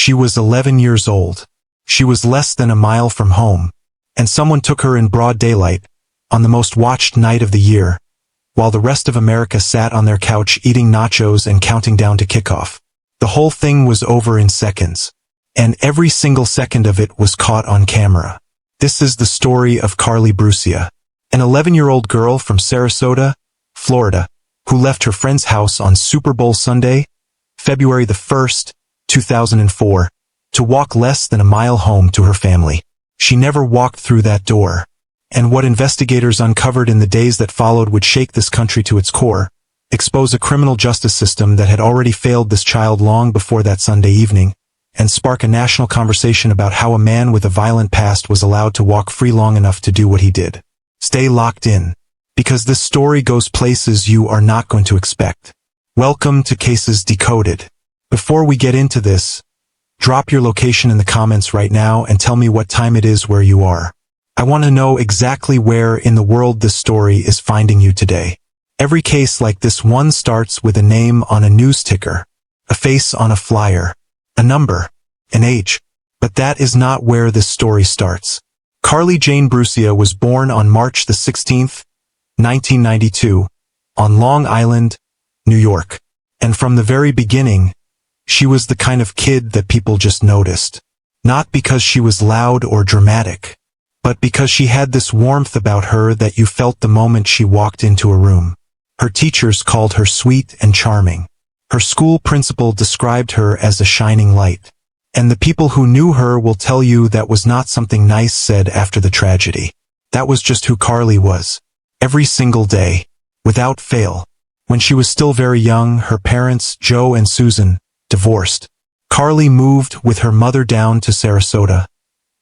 She was 11 years old. She was less than a mile from home, and someone took her in broad daylight, on the most watched night of the year, while the rest of America sat on their couch eating nachos and counting down to kickoff. The whole thing was over in seconds, and every single second of it was caught on camera. This is the story of Carly Brucia, an 11-year-old girl from Sarasota, Florida, who left her friend's house on Super Bowl Sunday, February the 1st, 2004, to walk less than a mile home to her family. She never walked through that door, and what investigators uncovered in the days that followed would shake this country to its core, expose a criminal justice system that had already failed this child long before that Sunday evening, and spark a national conversation about how a man with a violent past was allowed to walk free long enough to do what he did. Stay locked in, because this story goes places you are not going to expect. Welcome to Cases Decoded. Before we get into this, drop your location in the comments right now and tell me what time it is where you are. I want to know exactly where in the world this story is finding you today. Every case like this one starts with a name on a news ticker, a face on a flyer, a number, an age. But that is not where this story starts. Carly Jane Brucia was born on March the 16th, 1992, on Long Island, New York. And from the very beginning, she was the kind of kid that people just noticed. Not because she was loud or dramatic, but because she had this warmth about her that you felt the moment she walked into a room. Her teachers called her sweet and charming. Her school principal described her as a shining light. And the people who knew her will tell you that was not something nice said after the tragedy. That was just who Carly was. Every single day, without fail. When she was still very young, her parents, Joe and Susan, divorced. Carly moved with her mother down to Sarasota,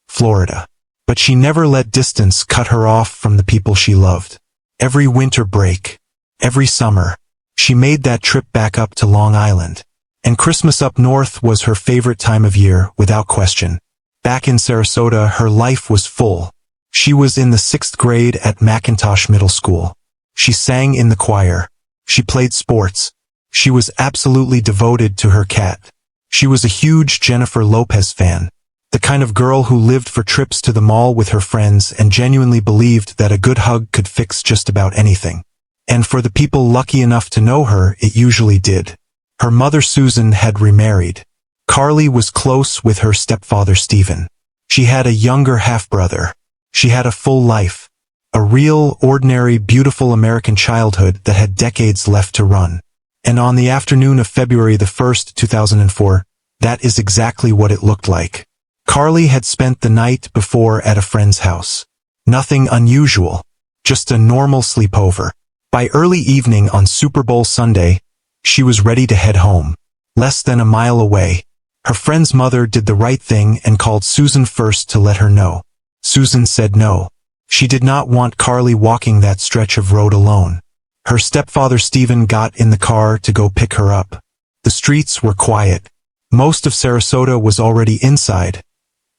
Florida. But she never let distance cut her off from the people she loved. Every winter break, every summer, she made that trip back up to Long Island. And Christmas up north was her favorite time of year, without question. Back in Sarasota, her life was full. She was in the 6th grade at McIntosh Middle School. She sang in the choir. She played sports. She was absolutely devoted to her cat. She was a huge Jennifer Lopez fan. The kind of girl who lived for trips to the mall with her friends and genuinely believed that a good hug could fix just about anything. And for the people lucky enough to know her, it usually did. Her mother Susan had remarried. Carly was close with her stepfather Stephen. She had a younger half-brother. She had a full life. A real, ordinary, beautiful American childhood that had decades left to run. And on the afternoon of February the 1st, 2004, that is exactly what it looked like. Carly had spent the night before at a friend's house. Nothing unusual. Just a normal sleepover. By early evening on Super Bowl Sunday, she was ready to head home. Less than a mile away, her friend's mother did the right thing and called Susan first to let her know. Susan said no. She did not want Carly walking that stretch of road alone. Her stepfather Stephen got in the car to go pick her up. The streets were quiet. Most of Sarasota was already inside,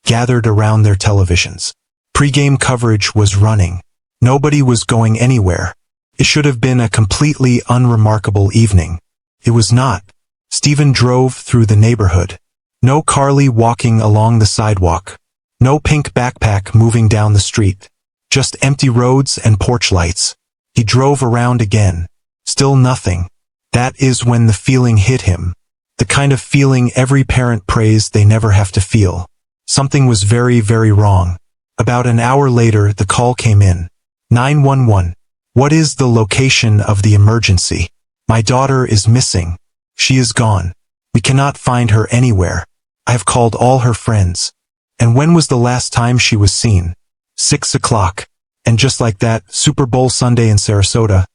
gathered around their televisions. Pre-game coverage was running. Nobody was going anywhere. It should have been a completely unremarkable evening. It was not. Stephen drove through the neighborhood. No Carly walking along the sidewalk. No pink backpack moving down the street. Just empty roads and porch lights. He drove around again. Still nothing. That is when the feeling hit him. The kind of feeling every parent prays they never have to feel. Something was very, very wrong. About an hour later, the call came in. 911. What is the location of the emergency? My daughter is missing. She is gone. We cannot find her anywhere. I have called all her friends. And when was the last time she was seen? 6 o'clock. And just like that, Super Bowl Sunday in Sarasota,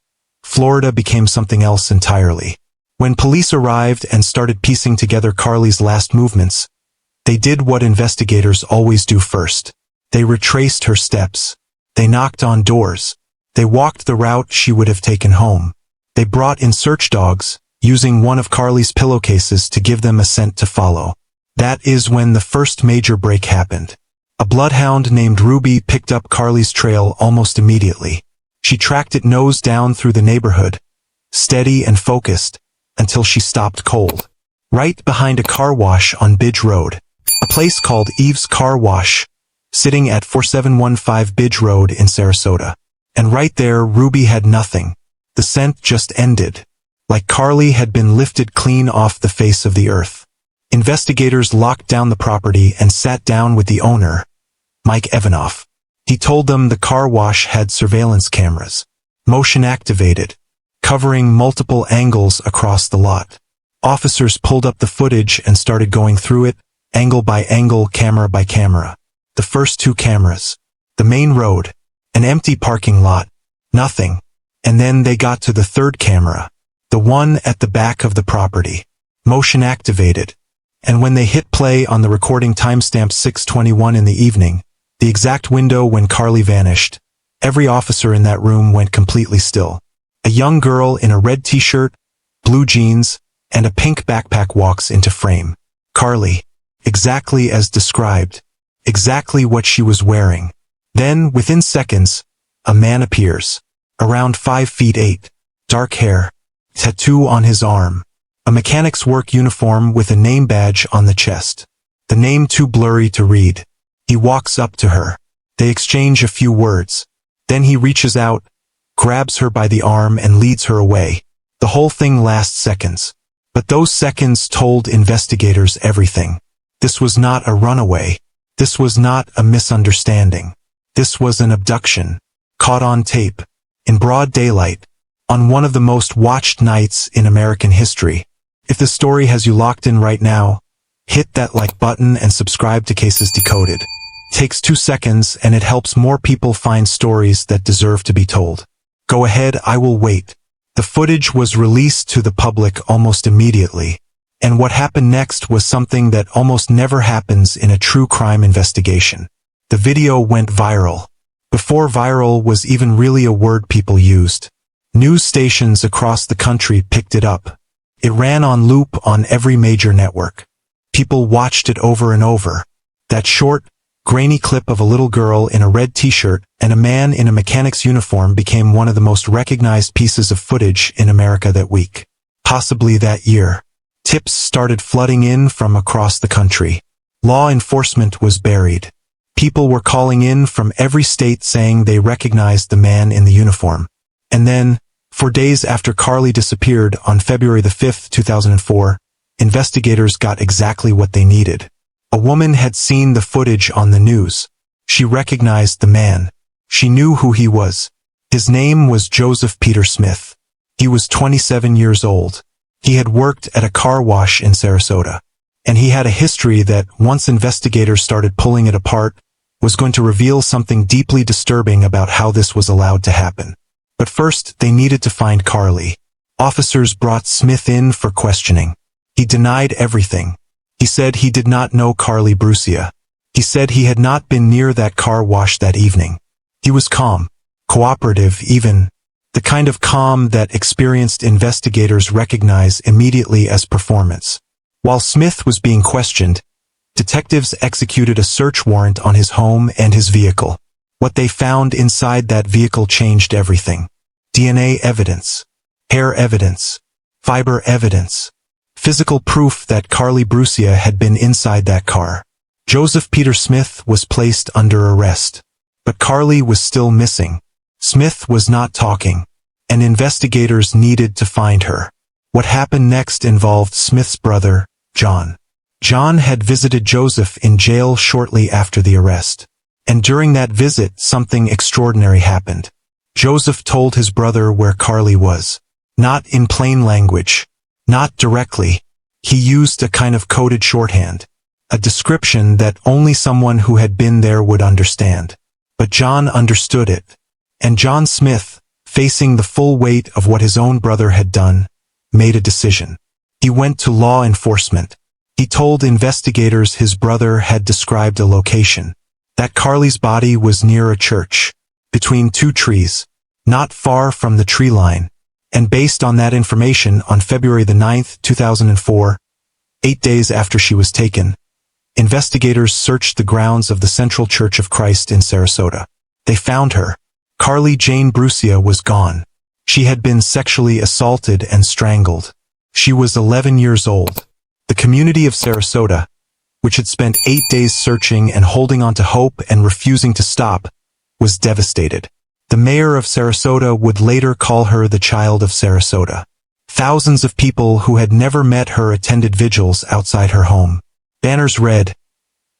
Florida became something else entirely. When police arrived and started piecing together Carly's last movements, they did what investigators always do first. They retraced her steps. They knocked on doors. They walked the route she would have taken home. They brought in search dogs, using one of Carly's pillowcases to give them a scent to follow. That is when the first major break happened. A bloodhound named Ruby picked up Carly's trail almost immediately. She tracked it nose down through the neighborhood, steady and focused, until she stopped cold. right behind a car wash on Bidge Road, a place called Eve's Car Wash, sitting at 4715 Bidge Road in Sarasota. And right there, Ruby had nothing. The scent just ended, like Carly had been lifted clean off the face of the earth. Investigators locked down the property and sat down with the owner, Mike Evanoff. He told them the car wash had surveillance cameras, motion activated, covering multiple angles across the lot. Officers pulled up the footage and started going through it, angle by angle, camera by camera. The first two cameras, the main road, an empty parking lot, nothing. And then they got to the third camera, the one at the back of the property, motion activated. And when they hit play on the recording timestamp 6:21 in the evening, the exact window when Carly vanished, every officer in that room went completely still. A young girl in a red t-shirt, blue jeans, and a pink backpack walks into frame. Carly, exactly as described, exactly what she was wearing. Then, within seconds, a man appears, around 5 feet 8, dark hair, tattoo on his arm, a mechanic's work uniform with a name badge on the chest. The name too blurry to read. He walks up to her. They exchange a few words. Then he reaches out, grabs her by the arm and leads her away. The whole thing lasts seconds. But those seconds told investigators everything. This was not a runaway. This was not a misunderstanding. This was an abduction. Caught on tape. In broad daylight. On one of the most watched nights in American history. If the story has you locked in right now, hit that like button and subscribe to Cases Decoded. Takes 2 seconds and it helps more people find stories that deserve to be told. Go ahead, I will wait. The footage was released to the public almost immediately. And what happened next was something that almost never happens in a true crime investigation. The video went viral. Before viral was even really a word people used. News stations across the country picked it up. It ran on loop on every major network. People watched it over and over. That short, grainy clip of a little girl in a red t-shirt and a man in a mechanic's uniform became one of the most recognized pieces of footage in America that week. Possibly that year. Tips started flooding in from across the country. Law enforcement was buried. People were calling in from every state saying they recognized the man in the uniform. And then, for days after Carly disappeared on February the 5th, 2004, investigators got exactly what they needed. A woman had seen the footage on the news. She recognized the man. She knew who he was. His name was Joseph Peter Smith. He was 27 years old. He had worked at a car wash in Sarasota. And he had a history that, once investigators started pulling it apart, was going to reveal something deeply disturbing about how this was allowed to happen. But first, they needed to find Carly. Officers brought Smith in for questioning. He denied everything. He said he did not know Carly Brucia. He said he had not been near that car wash that evening. He was calm, cooperative even, the kind of calm that experienced investigators recognize immediately as performance. While Smith was being questioned, detectives executed a search warrant on his home and his vehicle. What they found inside that vehicle changed everything. DNA evidence, hair evidence, fiber evidence, physical proof that Carly Brucia had been inside that car. Joseph Peter Smith was placed under arrest. But Carly was still missing. Smith was not talking. And investigators needed to find her. What happened next involved Smith's brother, John. John had visited Joseph in jail shortly after the arrest. And during that visit, something extraordinary happened. Joseph told his brother where Carly was. Not in plain language. Not directly. He used a kind of coded shorthand. A description that only someone who had been there would understand. But John understood it. And John Smith, facing the full weight of what his own brother had done, made a decision. He went to law enforcement. He told investigators his brother had described a location. That Carly's body was near a church, between 2 trees, not far from the tree line. And based on that information, on February the 9th, 2004, 8 days after she was taken, investigators searched the grounds of the Central Church of Christ in Sarasota. They found her. Carly Jane Brucia was gone. She had been sexually assaulted and strangled. She was 11 years old. The community of Sarasota, which had spent 8 days searching and holding on to hope and refusing to stop, was devastated. The mayor of Sarasota would later call her the child of Sarasota. Thousands of people who had never met her attended vigils outside her home. Banners read,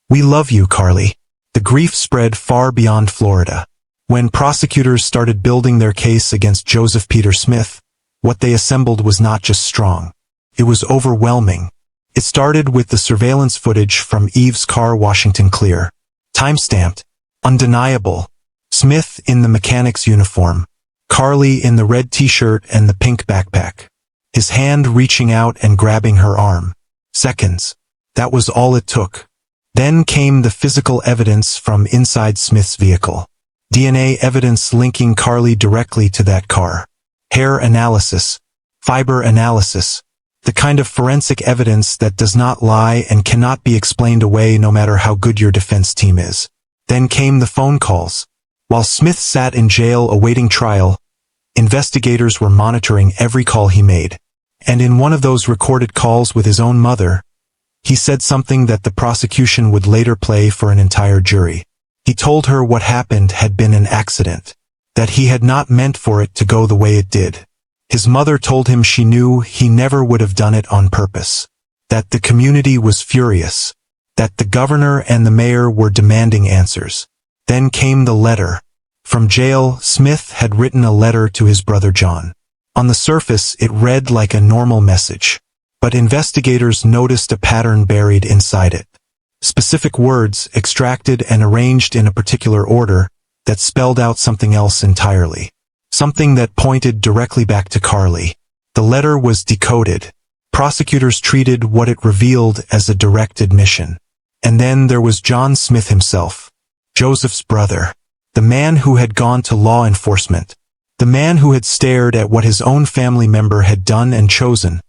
"We love you, Carly." The grief spread far beyond Florida. When prosecutors started building their case against Joseph Peter Smith, what they assembled was not just strong. It was overwhelming. It started with the surveillance footage from Eve's car, Washington Clear. Time-stamped, undeniable. Smith in the mechanic's uniform. Carly in the red t-shirt and the pink backpack. His hand reaching out and grabbing her arm. Seconds. That was all it took. Then came the physical evidence from inside Smith's vehicle. DNA evidence linking Carly directly to that car. Hair analysis. Fiber analysis. The kind of forensic evidence that does not lie and cannot be explained away no matter how good your defense team is. Then came the phone calls. While Smith sat in jail awaiting trial, investigators were monitoring every call he made. And in one of those recorded calls with his own mother, he said something that the prosecution would later play for an entire jury. He told her what happened had been an accident, that he had not meant for it to go the way it did. His mother told him she knew he never would have done it on purpose, that the community was furious, that the governor and the mayor were demanding answers. Then came the letter. From jail, Smith had written a letter to his brother John. On the surface, it read like a normal message, but investigators noticed a pattern buried inside it. Specific words extracted and arranged in a particular order that spelled out something else entirely. Something that pointed directly back to Carly. The letter was decoded. Prosecutors treated what it revealed as a direct admission. And then there was John Smith himself, Joseph's brother, the man who had gone to law enforcement, the man who had stared at what his own family member had done and chosen,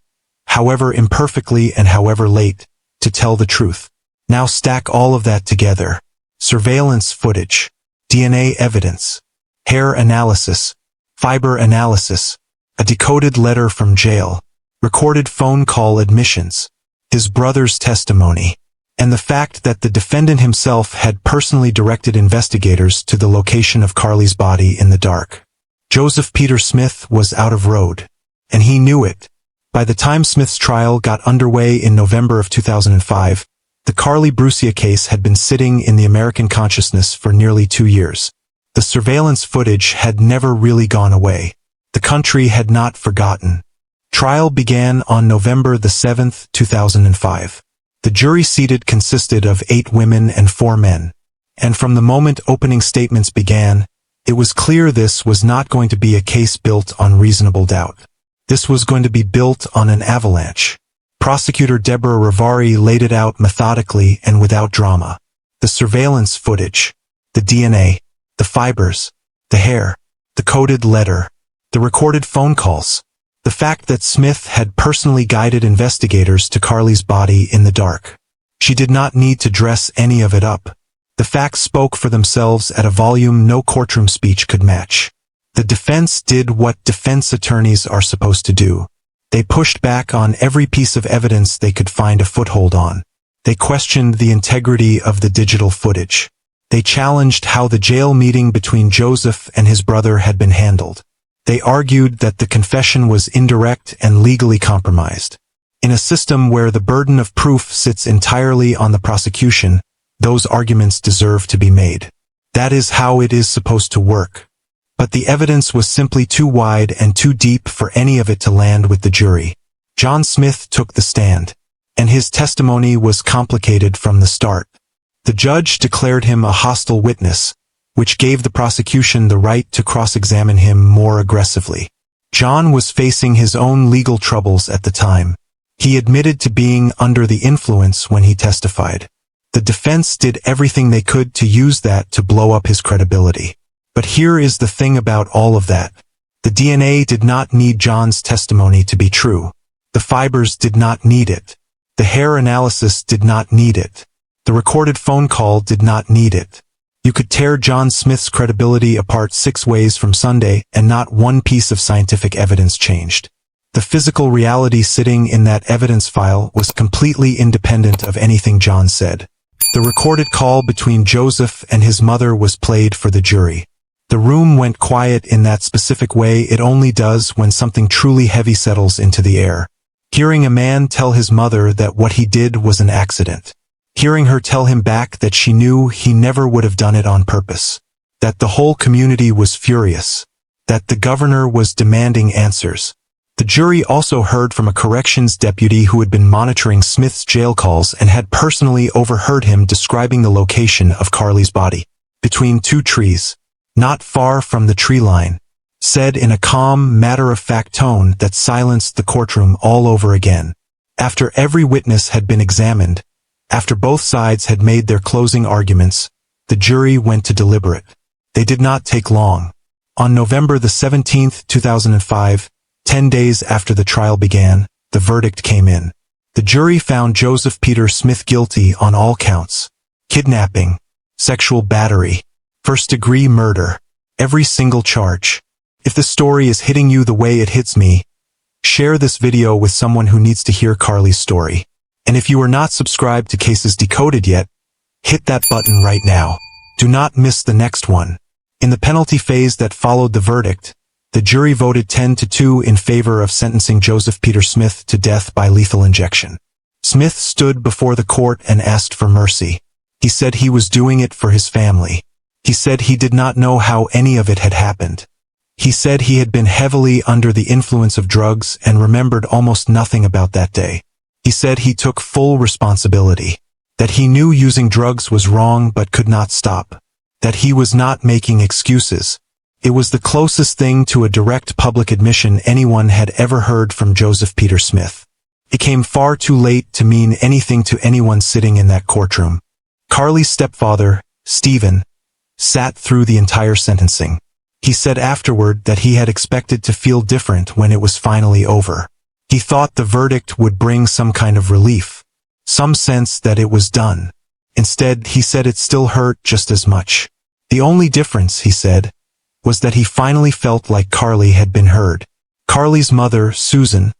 however imperfectly and however late, to tell the truth. Now stack all of that together. Surveillance footage, DNA evidence, hair analysis, fiber analysis, a decoded letter from jail, recorded phone call admissions, his brother's testimony, and the fact that the defendant himself had personally directed investigators to the location of Carly's body in the dark. Joseph Peter Smith was out of road, and he knew it. By the time Smith's trial got underway in November of 2005, the Carly Brucia case had been sitting in the American consciousness for nearly 2 years. The surveillance footage had never really gone away. The country had not forgotten. Trial began on November the 7th, 2005. The jury seated consisted of 8 women and 4 men. And from the moment opening statements began, it was clear this was not going to be a case built on reasonable doubt. This was going to be built on an avalanche. Prosecutor Deborah Rivari laid it out methodically and without drama. The surveillance footage, the DNA, the fibers, the hair, the coded letter, the recorded phone calls, the fact that Smith had personally guided investigators to Carly's body in the dark. She did not need to dress any of it up. The facts spoke for themselves at a volume no courtroom speech could match. The defense did what defense attorneys are supposed to do. They pushed back on every piece of evidence they could find a foothold on. They questioned the integrity of the digital footage. They challenged how the jail meeting between Joseph and his brother had been handled. They argued that the confession was indirect and legally compromised. In a system where the burden of proof sits entirely on the prosecution, those arguments deserve to be made. That is how it is supposed to work. But the evidence was simply too wide and too deep for any of it to land with the jury. John Smith took the stand, and his testimony was complicated from the start. The judge declared him a hostile witness, which gave the prosecution the right to cross-examine him more aggressively. John was facing his own legal troubles at the time. He admitted to being under the influence when he testified. The defense did everything they could to use that to blow up his credibility. But here is the thing about all of that. The DNA did not need John's testimony to be true. The fibers did not need it. The hair analysis did not need it. The recorded phone call did not need it. You could tear John Smith's credibility apart 6 ways from Sunday, and not one piece of scientific evidence changed. The The physical reality sitting in that evidence file was completely independent of anything John said. The recorded call between Joseph and his mother was played for the jury. The room went quiet in that specific way it only does when something truly heavy settles into the air. Hearing a man tell his mother that what he did was an accident. Hearing her tell him back that she knew he never would have done it on purpose. That the whole community was furious. That the governor was demanding answers. The jury also heard from a corrections deputy who had been monitoring Smith's jail calls and had personally overheard him describing the location of Carly's body. Between two trees. Not far from the tree line. Said in a calm, matter-of-fact tone that silenced the courtroom all over again. After every witness had been examined, after both sides had made their closing arguments, the jury went to deliberate. They did not take long. On November the 17th, 2005, 10 days after the trial began, the verdict came in. The jury found Joseph Peter Smith guilty on all counts. Kidnapping, sexual battery, first-degree murder, every single charge. If the story is hitting you the way it hits me, share this video with someone who needs to hear Carly's story. And if you are not subscribed to Cases Decoded yet, hit that button right now. Do not miss the next one. In the penalty phase that followed the verdict, the jury voted 10-2 in favor of sentencing Joseph Peter Smith to death by lethal injection. Smith stood before the court and asked for mercy. He said he was doing it for his family. He said he did not know how any of it had happened. He said he had been heavily under the influence of drugs and remembered almost nothing about that day. He said he took full responsibility. That he knew using drugs was wrong but could not stop. That he was not making excuses. It was the closest thing to a direct public admission anyone had ever heard from Joseph Peter Smith. It came far too late to mean anything to anyone sitting in that courtroom. Carly's stepfather, Stephen, sat through the entire sentencing. He said afterward that he had expected to feel different when it was finally over. He thought the verdict would bring some kind of relief, some sense that it was done. Instead, he said it still hurt just as much. The only difference, he said, was that he finally felt like Carly had been heard. Carly's mother, Susan,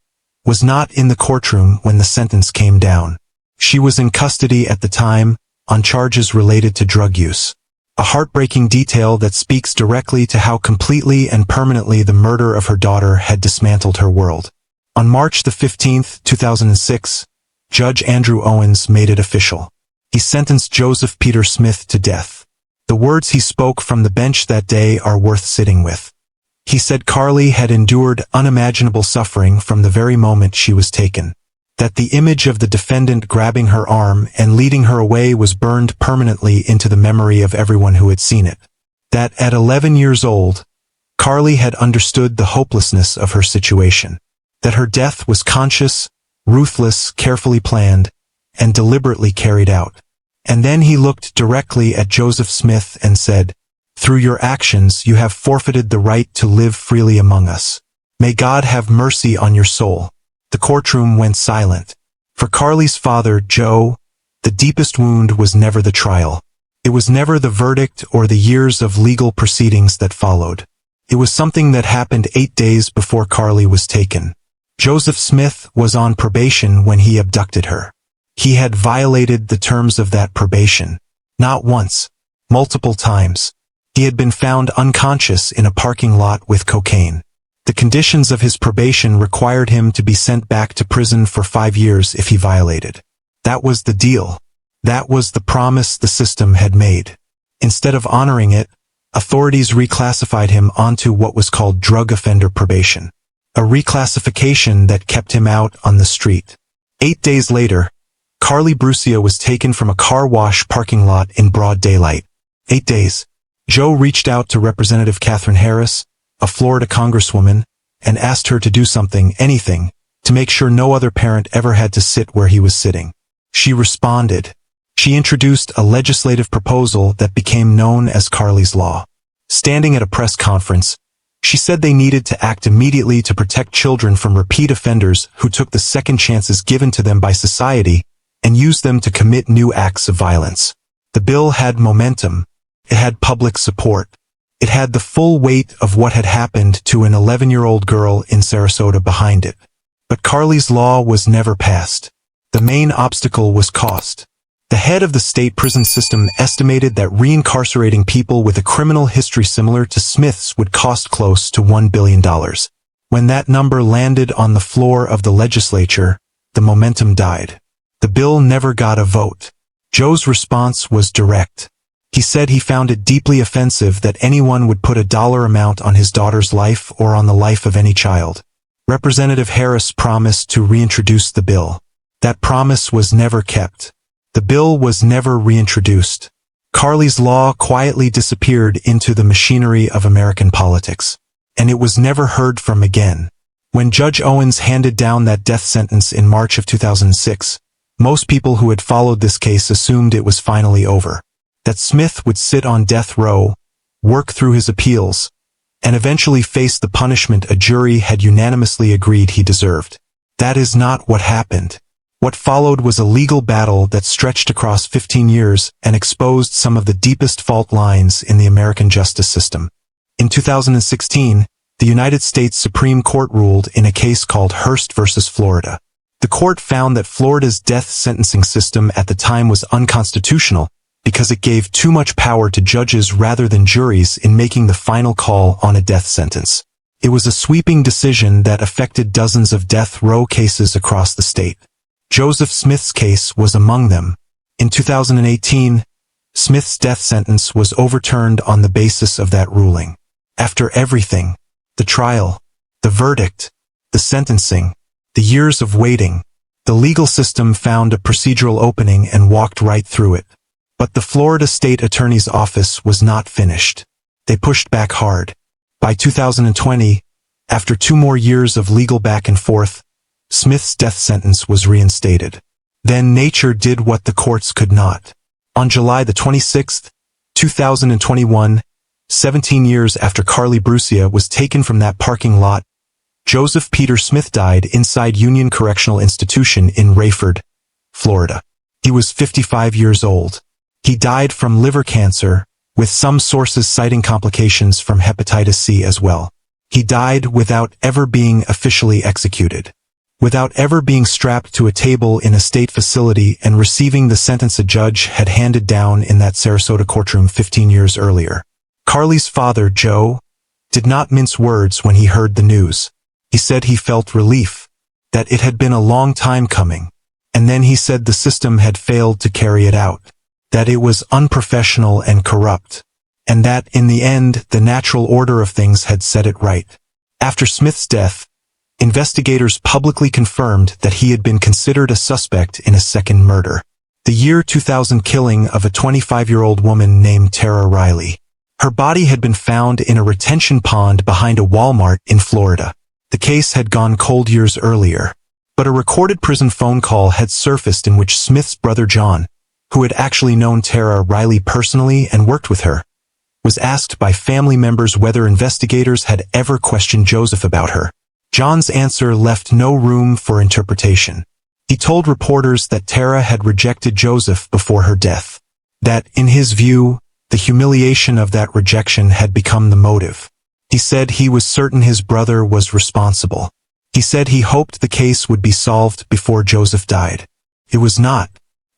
was not in the courtroom when the sentence came down. She was in custody at the time, on charges related to drug use. A heartbreaking detail that speaks directly to how completely and permanently the murder of her daughter had dismantled her world. On March the 15th, 2006, Judge Andrew Owens made it official. He sentenced Joseph Peter Smith to death. The words he spoke from the bench that day are worth sitting with. He said Carly had endured unimaginable suffering from the very moment she was taken. That the image of the defendant grabbing her arm and leading her away was burned permanently into the memory of everyone who had seen it. That at 11 years old, Carly had understood the hopelessness of her situation. That her death was conscious, ruthless, carefully planned, and deliberately carried out. And then he looked directly at Joseph Smith and said, "Through your actions you have forfeited the right to live freely among us. May God have mercy on your soul." The courtroom went silent. For Carly's father, Joe, the deepest wound was never the trial. It was never the verdict or the years of legal proceedings that followed. It was something that happened 8 days before Carly was taken. Joseph Smith was on probation when he abducted her. He had violated the terms of that probation. Not once, multiple times. He had been found unconscious in a parking lot with cocaine. The conditions of his probation required him to be sent back to prison for 5 years if he violated. That was the deal. That was the promise the system had made. Instead of honoring it, authorities reclassified him onto what was called drug offender probation. A reclassification that kept him out on the street. 8 days later, Carly Brucia was taken from a car wash parking lot in broad daylight. 8 days. Joe reached out to Representative Katherine Harris, a Florida congresswoman, and asked her to do something, anything, to make sure no other parent ever had to sit where he was sitting. She responded. She introduced a legislative proposal that became known as Carly's Law. Standing at a press conference, she said they needed to act immediately to protect children from repeat offenders who took the second chances given to them by society and used them to commit new acts of violence. The bill had momentum. It had public support. It had the full weight of what had happened to an 11-year-old girl in Sarasota behind it. But Carly's law was never passed. The main obstacle was cost. The head of the state prison system estimated that reincarcerating people with a criminal history similar to Smith's would cost close to $1 billion. When that number landed on the floor of the legislature, the momentum died. The bill never got a vote. Joe's response was direct. He said he found it deeply offensive that anyone would put a dollar amount on his daughter's life or on the life of any child. Representative Harris promised to reintroduce the bill. That promise was never kept. The bill was never reintroduced. Carly's law quietly disappeared into the machinery of American politics, and it was never heard from again. When Judge Owens handed down that death sentence in March of 2006, most people who had followed this case assumed it was finally over, that Smith would sit on death row, work through his appeals, and eventually face the punishment a jury had unanimously agreed he deserved. That is not what happened. What followed was a legal battle that stretched across 15 years and exposed some of the deepest fault lines in the American justice system. In 2016, the United States Supreme Court ruled in a case called Hurst v. Florida. The court found that Florida's death sentencing system at the time was unconstitutional because it gave too much power to judges rather than juries in making the final call on a death sentence. It was a sweeping decision that affected dozens of death row cases across the state. Joseph Smith's case was among them. In 2018, Smith's death sentence was overturned on the basis of that ruling. After everything, the trial, the verdict, the sentencing, the years of waiting, the legal system found a procedural opening and walked right through it. But the Florida State Attorney's Office was not finished. They pushed back hard. By 2020, after 2 more years of legal back and forth, Smith's death sentence was reinstated. Then nature did what the courts could not. On July the 26th, 2021, 17 years after Carly Brucia was taken from that parking lot, Joseph Peter Smith died inside Union Correctional Institution in Rayford, Florida. He was 55 years old. He died from liver cancer, with some sources citing complications from hepatitis C as well. He died without ever being officially executed. Without ever being strapped to a table in a state facility and receiving the sentence a judge had handed down in that Sarasota courtroom 15 years earlier. Carly's father, Joe, did not mince words when he heard the news. He said he felt relief, that it had been a long time coming, and then he said the system had failed to carry it out, that it was unprofessional and corrupt, and that, in the end, the natural order of things had set it right. After Smith's death, investigators publicly confirmed that he had been considered a suspect in a second murder. The year 2000 killing of a 25-year-old woman named Tara Riley. Her body had been found in a retention pond behind a Walmart in Florida. The case had gone cold years earlier, but a recorded prison phone call had surfaced in which Smith's brother John, who had actually known Tara Riley personally and worked with her, was asked by family members whether investigators had ever questioned Joseph about her. John's answer left no room for interpretation. He told reporters that Tara had rejected Joseph before her death. That, in his view, the humiliation of that rejection had become the motive. He said he was certain his brother was responsible. He said he hoped the case would be solved before Joseph died. It was not.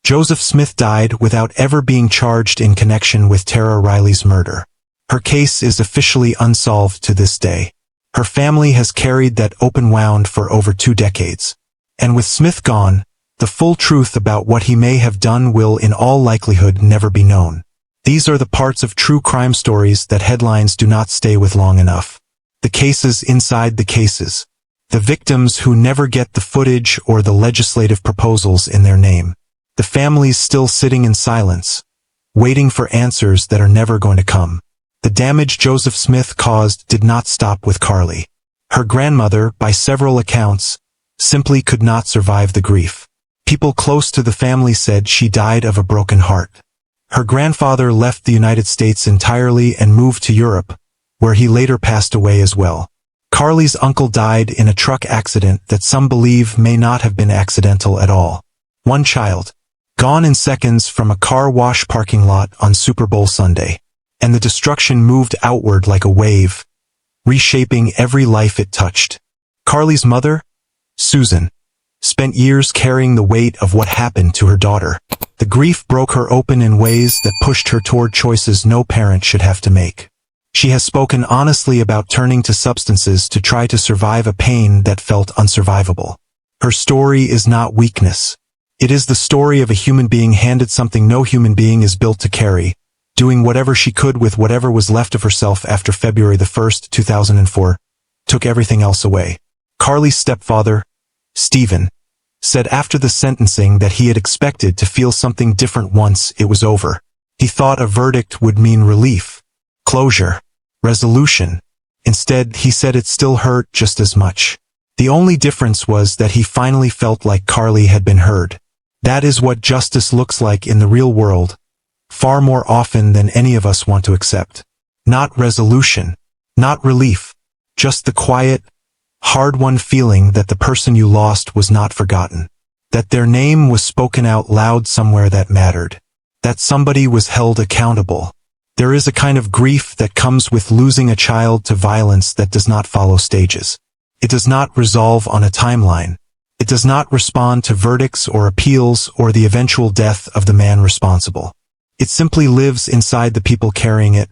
Joseph Smith died without ever being charged in connection with Tara Riley's murder. Her case is officially unsolved to this day. Her family has carried that open wound for over 2 decades. And with Smith gone, the full truth about what he may have done will in all likelihood never be known. These are the parts of true crime stories that headlines do not stay with long enough. The cases inside the cases. The victims who never get the footage or the legislative proposals in their name. The families still sitting in silence, waiting for answers that are never going to come. The damage Joseph Smith caused did not stop with Carly. Her grandmother, by several accounts, simply could not survive the grief. People close to the family said she died of a broken heart. Her grandfather left the United States entirely and moved to Europe, where he later passed away as well. Carly's uncle died in a truck accident that some believe may not have been accidental at all. One child, gone in seconds from a car wash parking lot on Super Bowl Sunday. And the destruction moved outward like a wave, reshaping every life it touched. Carly's mother, Susan, spent years carrying the weight of what happened to her daughter. The grief broke her open in ways that pushed her toward choices no parent should have to make. She has spoken honestly about turning to substances to try to survive a pain that felt unsurvivable. Her story is not weakness. It is the story of a human being handed something no human being is built to carry, doing whatever she could with whatever was left of herself after February 1st, 2004, took everything else away. Carly's stepfather, Stephen, said after the sentencing that he had expected to feel something different once it was over. He thought a verdict would mean relief, closure, resolution. Instead, he said it still hurt just as much. The only difference was that he finally felt like Carly had been heard. That is what justice looks like in the real world, far more often than any of us want to accept. Not resolution, not relief, just the quiet, hard-won feeling that the person you lost was not forgotten, that their name was spoken out loud somewhere that mattered, that somebody was held accountable. There is a kind of grief that comes with losing a child to violence that does not follow stages. It does not resolve on a timeline. It does not respond to verdicts or appeals or the eventual death of the man responsible. It simply lives inside the people carrying it,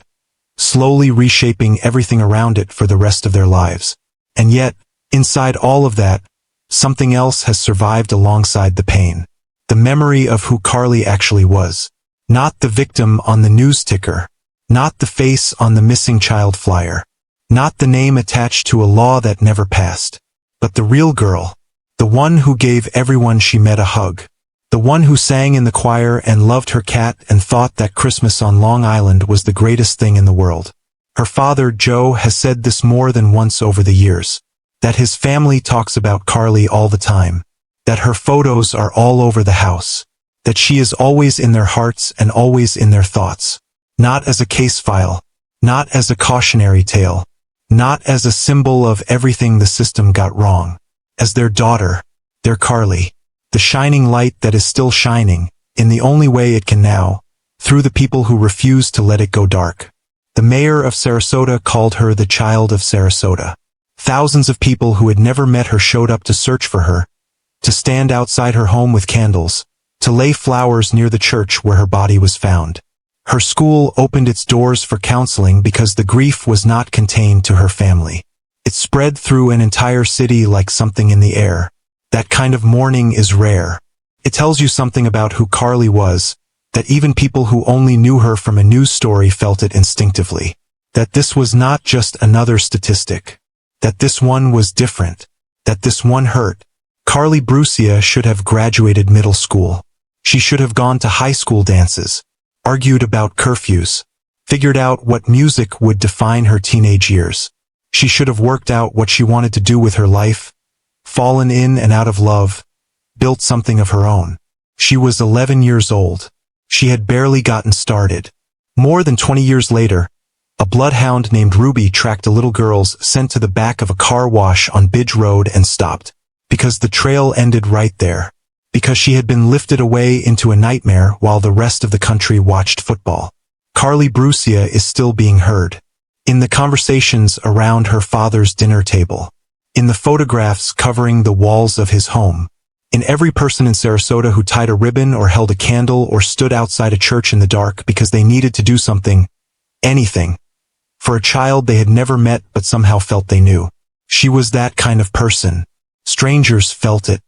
slowly reshaping everything around it for the rest of their lives. And yet, inside all of that, something else has survived alongside the pain. The memory of who Carly actually was. Not the victim on the news ticker. Not the face on the missing child flyer. Not the name attached to a law that never passed. But the real girl. The one who gave everyone she met a hug. The one who sang in the choir and loved her cat and thought that Christmas on Long Island was the greatest thing in the world. Her father, Joe, has said this more than once over the years. That his family talks about Carly all the time. That her photos are all over the house. That she is always in their hearts and always in their thoughts. Not as a case file. Not as a cautionary tale. Not as a symbol of everything the system got wrong. As their daughter, their Carly. The shining light that is still shining, in the only way it can now, through the people who refuse to let it go dark. The mayor of Sarasota called her the child of Sarasota. Thousands of people who had never met her showed up to search for her, to stand outside her home with candles, to lay flowers near the church where her body was found. Her school opened its doors for counseling because the grief was not contained to her family. It spread through an entire city like something in the air. That kind of mourning is rare. It tells you something about who Carly was, that even people who only knew her from a news story felt it instinctively. That this was not just another statistic. That this one was different. That this one hurt. Carly Brucia should have graduated middle school. She should have gone to high school dances, argued about curfews, figured out what music would define her teenage years. She should have worked out what she wanted to do with her life, fallen in and out of love, built something of her own. She was 11 years old. She had barely gotten started. More than 20 years later, a bloodhound named Ruby tracked a little girl sent to the back of a car wash on Bidge Road and stopped. Because the trail ended right there. Because she had been lifted away into a nightmare while the rest of the country watched football. Carly Brucia is still being heard. In the conversations around her father's dinner table. In the photographs covering the walls of his home. In every person in Sarasota who tied a ribbon or held a candle or stood outside a church in the dark because they needed to do something, anything, for a child they had never met but somehow felt they knew. She was that kind of person. Strangers felt it.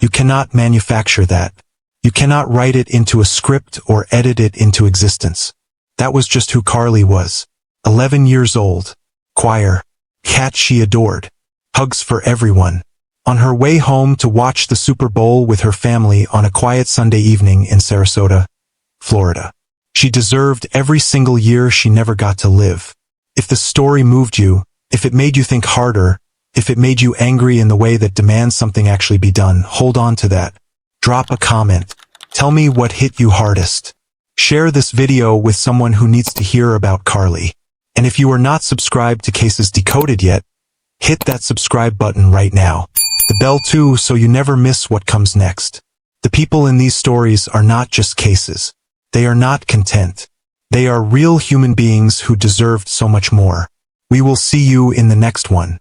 You cannot manufacture that. You cannot write it into a script or edit it into existence. That was just who Carly was. 11 years old. Choir. Cat she adored. Hugs for everyone. On her way home to watch the Super Bowl with her family on a quiet Sunday evening in Sarasota, Florida. She deserved every single year she never got to live. If the story moved you, if it made you think harder, if it made you angry in the way that demands something actually be done, hold on to that. Drop a comment. Tell me what hit you hardest. Share this video with someone who needs to hear about Carly. And if you are not subscribed to Cases Decoded yet, hit that subscribe button right now. The bell too, so you never miss what comes next. The people in these stories are not just cases. They are not content. They are real human beings who deserved so much more. We will see you in the next one.